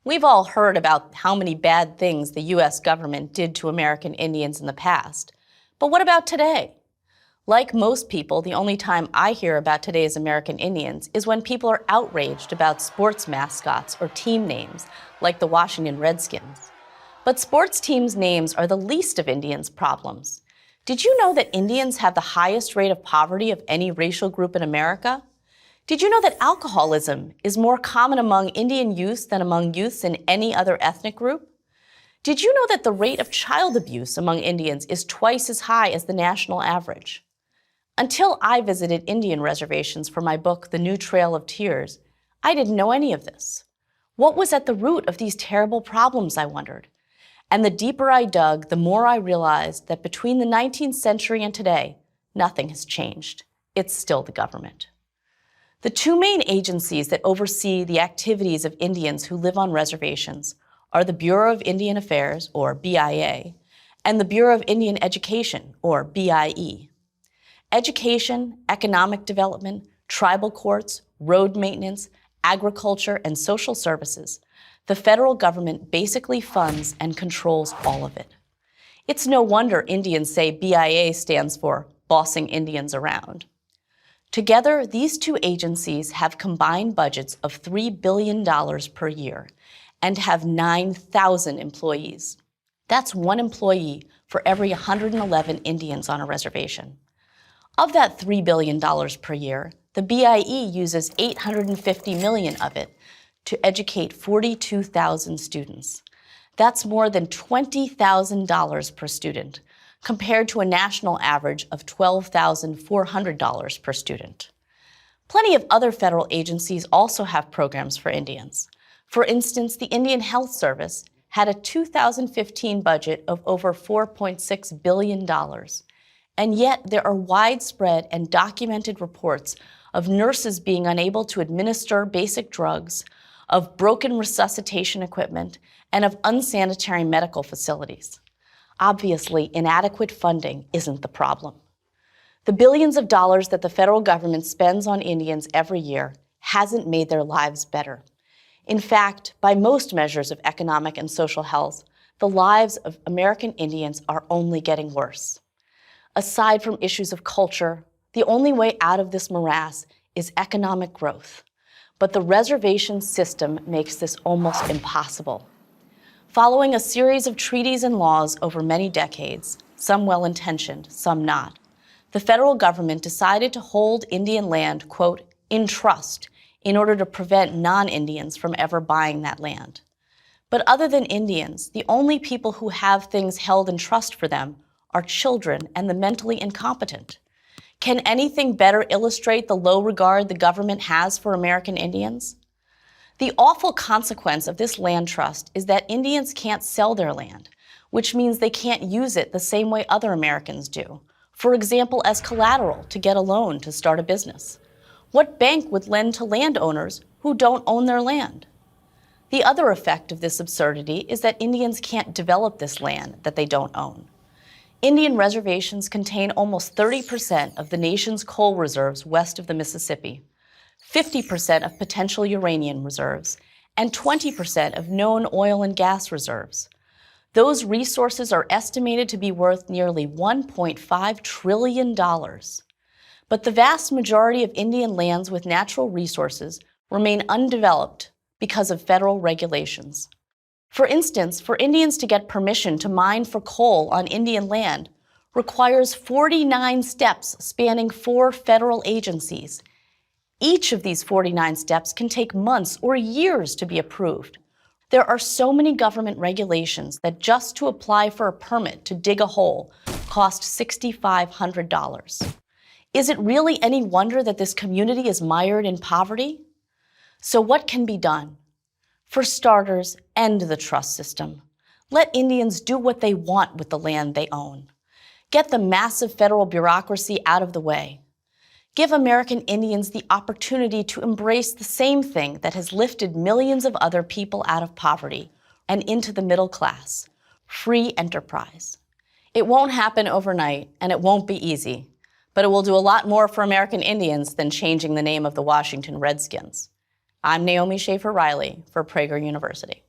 We've all heard about how many bad things the U.S. government did to American Indians in the past. But what about today? Like most people, the only time I hear about today's American Indians is when people are outraged about sports mascots or team names, like the Washington Redskins. But sports teams' names are the least of Indians' problems. Did you know that Indians have the highest rate of poverty of any racial group in America? Did you know that alcoholism is more common among Indian youths than among youths in any other ethnic group? Did you know that the rate of child abuse among Indians is twice as high as the national average? Until I visited Indian reservations for my book, The New Trail of Tears, I didn't know any of this. What was at the root of these terrible problems, I wondered. And the deeper I dug, the more I realized that between the 19th century and today, nothing has changed. It's still the government. The two main agencies that oversee the activities of Indians who live on reservations are the Bureau of Indian Affairs, or BIA, and the Bureau of Indian Education, or BIE. Education, economic development, tribal courts, road maintenance, agriculture, and social services. The federal government basically funds and controls all of it. It's no wonder Indians say BIA stands for Bossing Indians Around. Together, these two agencies have combined budgets of $3 billion per year and have 9,000 employees. That's one employee for every 111 Indians on a reservation. Of that $3 billion per year, the BIE uses $850 million of it to educate 42,000 students. That's more than $20,000 per student, compared to a national average of $12,400 per student. Plenty of other federal agencies also have programs for Indians. For instance, the Indian Health Service had a 2015 budget of over $4.6 billion. And yet there are widespread and documented reports of nurses being unable to administer basic drugs, of broken resuscitation equipment, and of unsanitary medical facilities. Obviously, inadequate funding isn't the problem. The billions of dollars that the federal government spends on Indians every year hasn't made their lives better. In fact, by most measures of economic and social health, the lives of American Indians are only getting worse. Aside from issues of culture, the only way out of this morass is economic growth. But the reservation system makes this almost impossible. Following a series of treaties and laws over many decades, some well-intentioned, some not, the federal government decided to hold Indian land, quote, in trust, in order to prevent non-Indians from ever buying that land. But other than Indians, the only people who have things held in trust for them are children and the mentally incompetent. Can anything better illustrate the low regard the government has for American Indians? The awful consequence of this land trust is that Indians can't sell their land, which means they can't use it the same way other Americans do, for example, as collateral to get a loan to start a business. What bank would lend to landowners who don't own their land? The other effect of this absurdity is that Indians can't develop this land that they don't own. Indian reservations contain almost 30% of the nation's coal reserves west of the Mississippi, 50% of potential uranium reserves, and 20% of known oil and gas reserves. Those resources are estimated to be worth nearly $1.5 trillion. But the vast majority of Indian lands with natural resources remain undeveloped because of federal regulations. For instance, for Indians to get permission to mine for coal on Indian land requires 49 steps spanning 4 federal agencies. Each of these 49 steps can take months or years to be approved. There are so many government regulations that just to apply for a permit to dig a hole cost $6,500. Is it really any wonder that this community is mired in poverty? So what can be done? For starters, end the trust system. Let Indians do what they want with the land they own. Get the massive federal bureaucracy out of the way. Give American Indians the opportunity to embrace the same thing that has lifted millions of other people out of poverty and into the middle class: free enterprise. It won't happen overnight, and it won't be easy, but it will do a lot more for American Indians than changing the name of the Washington Redskins. I'm Naomi Schaefer Riley for Prager University.